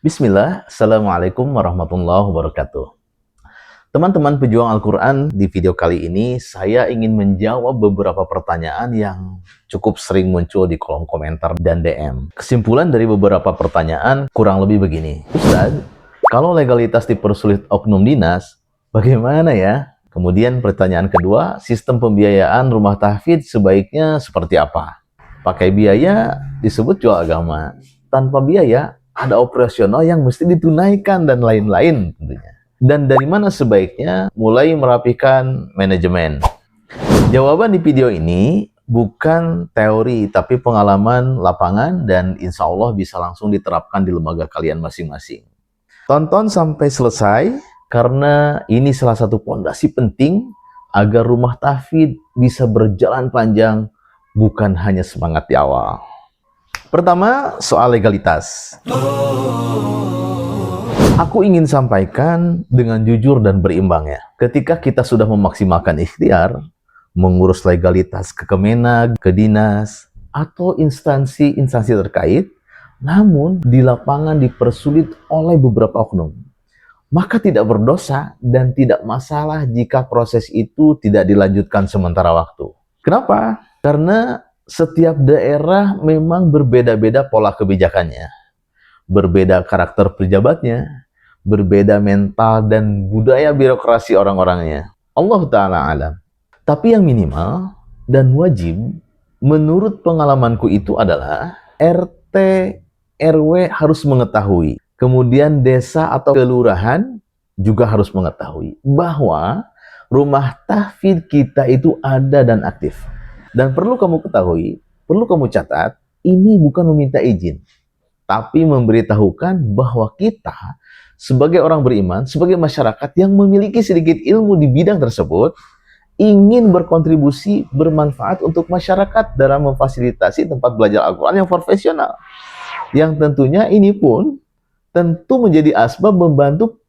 Bismillah, Assalamualaikum warahmatullahi wabarakatuh. Teman-teman pejuang Al-Quran, di video kali ini saya ingin menjawab beberapa pertanyaan yang cukup sering muncul di kolom komentar dan DM. Kesimpulan dari beberapa pertanyaan kurang lebih begini. Ustaz, kalau legalitas dipersulit oknum dinas, bagaimana ya? Kemudian pertanyaan kedua, sistem pembiayaan rumah tahfidz sebaiknya seperti apa? Pakai biaya disebut jual agama. Tanpa biaya, ada operasional yang mesti ditunaikan dan lain-lain tentunya. Dan dari mana sebaiknya mulai merapikan manajemen? Jawaban di video ini bukan teori, tapi pengalaman lapangan dan insya Allah bisa langsung diterapkan di lembaga kalian masing-masing. Tonton sampai selesai, karena ini salah satu pondasi penting agar rumah tahfidz bisa berjalan panjang, bukan hanya semangat di awal. Pertama, soal legalitas. Aku ingin sampaikan dengan jujur dan berimbang ya. Ketika kita sudah memaksimalkan ikhtiar, mengurus legalitas ke Kemenag, ke dinas, atau instansi-instansi terkait, namun di lapangan dipersulit oleh beberapa oknum, maka tidak berdosa dan tidak masalah jika proses itu tidak dilanjutkan sementara waktu. Kenapa? Karena setiap daerah memang berbeda-beda pola kebijakannya, berbeda karakter pejabatnya, berbeda mental dan budaya birokrasi orang-orangnya. Allah Ta'ala alam. Tapi yang minimal dan wajib menurut pengalamanku itu adalah RT, RW harus mengetahui. Kemudian desa atau kelurahan juga harus mengetahui bahwa rumah tahfidz kita itu ada dan aktif. Dan perlu kamu ketahui, perlu kamu catat, ini bukan meminta izin, tapi memberitahukan bahwa kita sebagai orang beriman, sebagai masyarakat yang memiliki sedikit ilmu di bidang tersebut, ingin berkontribusi, bermanfaat untuk masyarakat dalam memfasilitasi tempat belajar Al-Quran yang profesional. Yang tentunya ini pun tentu menjadi asbab membantu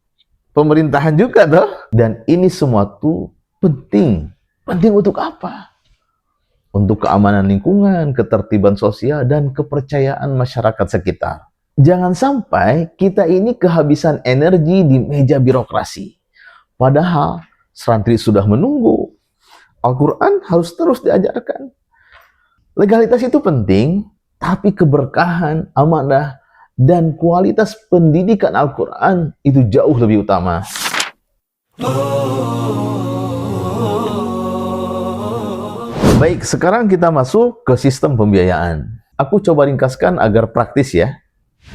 pemerintahan juga toh. Dan ini semua tuh penting. Penting untuk apa? Untuk keamanan lingkungan, ketertiban sosial, dan kepercayaan masyarakat sekitar. Jangan sampai kita ini kehabisan energi di meja birokrasi. Padahal santri sudah menunggu. Al-Quran harus terus diajarkan. Legalitas itu penting, tapi keberkahan, amanah, dan kualitas pendidikan Al-Quran itu jauh lebih utama. Baik, sekarang kita masuk ke sistem pembiayaan. Aku coba ringkaskan agar praktis ya.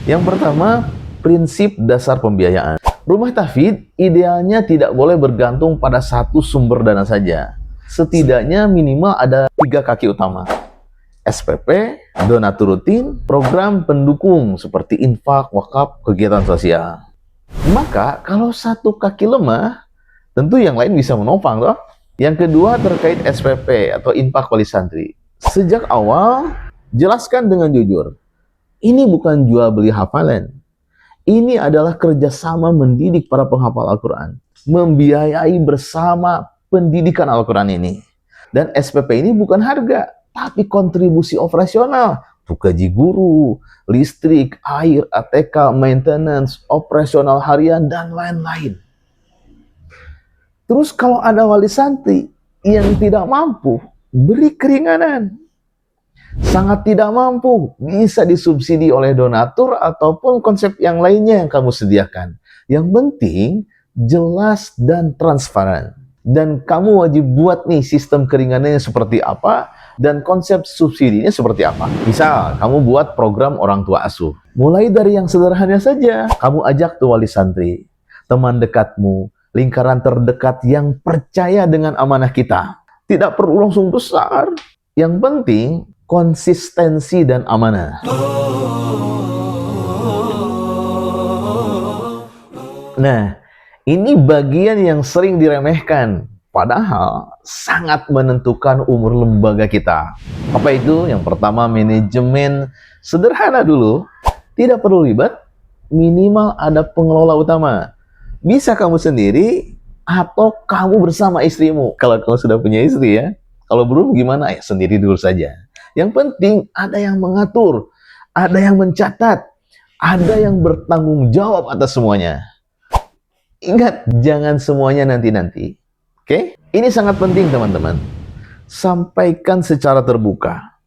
Yang pertama, prinsip dasar pembiayaan. Rumah tahfidz idealnya tidak boleh bergantung pada satu sumber dana saja. Setidaknya minimal ada 3 kaki utama. SPP, donatur rutin, program pendukung seperti infak, wakaf, kegiatan sosial. Maka kalau satu kaki lemah, tentu yang lain bisa menopang toh. Yang kedua terkait SPP atau infak wali santri. Sejak awal, jelaskan dengan jujur. Ini bukan jual beli hafalan. Ini adalah kerjasama mendidik para penghafal Al-Quran. Membiayai bersama pendidikan Al-Quran ini. Dan SPP ini bukan harga, tapi kontribusi operasional. Untuk gaji guru, listrik, air, ATK, maintenance, operasional harian, dan lain-lain. Terus kalau ada wali santri yang tidak mampu, beri keringanan. Sangat tidak mampu, bisa disubsidi oleh donatur ataupun konsep yang lainnya yang kamu sediakan. Yang penting, jelas dan transparan. Dan kamu wajib buat nih sistem keringanannya seperti apa dan konsep subsidinya seperti apa. Misal, kamu buat program orang tua asuh. Mulai dari yang sederhana saja, kamu ajak tuh wali santri, teman dekatmu, lingkaran terdekat yang percaya dengan amanah kita. Tidak perlu langsung besar. Yang penting, konsistensi dan amanah. Nah, ini bagian yang sering diremehkan. Padahal sangat menentukan umur lembaga kita. Apa itu? Yang pertama, manajemen sederhana dulu. Tidak perlu ribet. Minimal ada pengelola utama. Bisa kamu sendiri atau kamu bersama istrimu. Kalau kamu sudah punya istri ya. Kalau belum gimana? Ya sendiri dulu saja. Yang penting ada yang mengatur, ada yang mencatat, Ada yang bertanggung jawab atas semuanya. Ingat, jangan semuanya nanti-nanti. Oke? Ini sangat penting teman-teman. Sampaikan secara terbuka.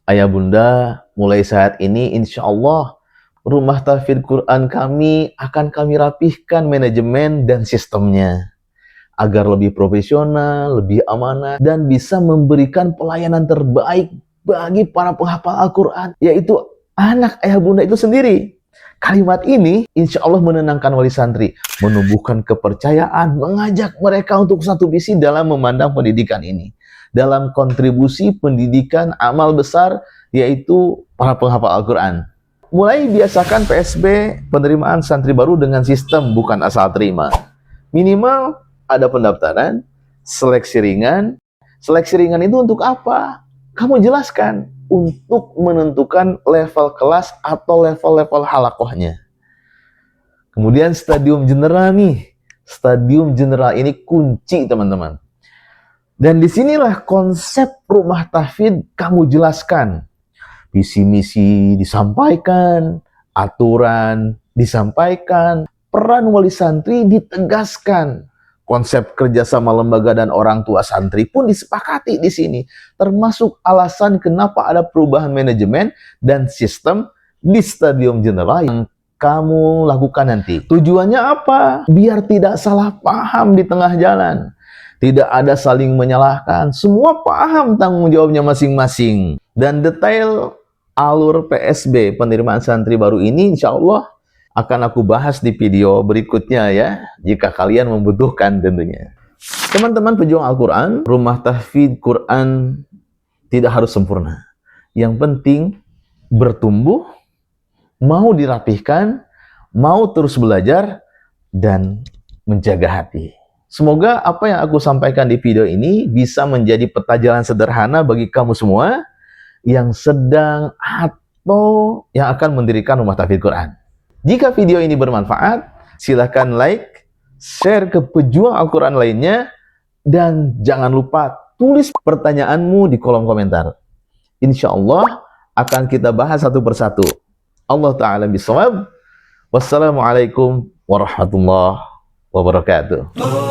Ayah bunda, mulai saat ini insya Allah rumah tahfidz Quran kami akan kami rapihkan manajemen dan sistemnya. Agar lebih profesional, lebih amanah, dan bisa memberikan pelayanan terbaik bagi para penghafal Al-Quran. Yaitu anak ayah bunda itu sendiri. Kalimat ini insya Allah menenangkan wali santri, menumbuhkan kepercayaan, mengajak mereka untuk satu visi dalam memandang pendidikan ini. Dalam kontribusi pendidikan amal besar, yaitu para penghafal Al-Quran. Mulai biasakan PSB, penerimaan santri baru dengan sistem bukan asal terima. Minimal ada pendaftaran, seleksi ringan. Seleksi ringan itu untuk apa? Kamu jelaskan. Untuk menentukan level kelas atau level-level halakohnya. Kemudian stadium general nih. Stadium general ini kunci teman-teman. Dan disinilah konsep rumah tahfidz kamu jelaskan. Visi misi disampaikan, aturan disampaikan, peran wali santri ditegaskan. Konsep kerjasama lembaga dan orang tua santri pun disepakati di sini. Termasuk alasan kenapa ada perubahan manajemen dan sistem di stadium general yang kamu lakukan nanti. Tujuannya apa? Biar tidak salah paham di tengah jalan. Tidak ada saling menyalahkan. Semua paham tanggung jawabnya masing-masing. Dan detail alur PSB, penerimaan santri baru ini, insya Allah akan aku bahas di video berikutnya ya, jika kalian membutuhkan tentunya. Teman-teman pejuang Al-Quran, rumah tahfidz Quran tidak harus sempurna. Yang penting bertumbuh, mau dirapihkan, mau terus belajar, dan menjaga hati. Semoga apa yang aku sampaikan di video ini bisa menjadi peta jalan sederhana bagi kamu semua yang sedang atau yang akan mendirikan rumah tahfidz Quran. Jika video ini bermanfaat, silahkan like, share ke pejuang Al-Quran lainnya, dan jangan lupa tulis pertanyaanmu di kolom komentar. Insya Allah akan kita bahas satu persatu. Allah Ta'ala bisawab. Wassalamualaikum warahmatullahi wabarakatuh.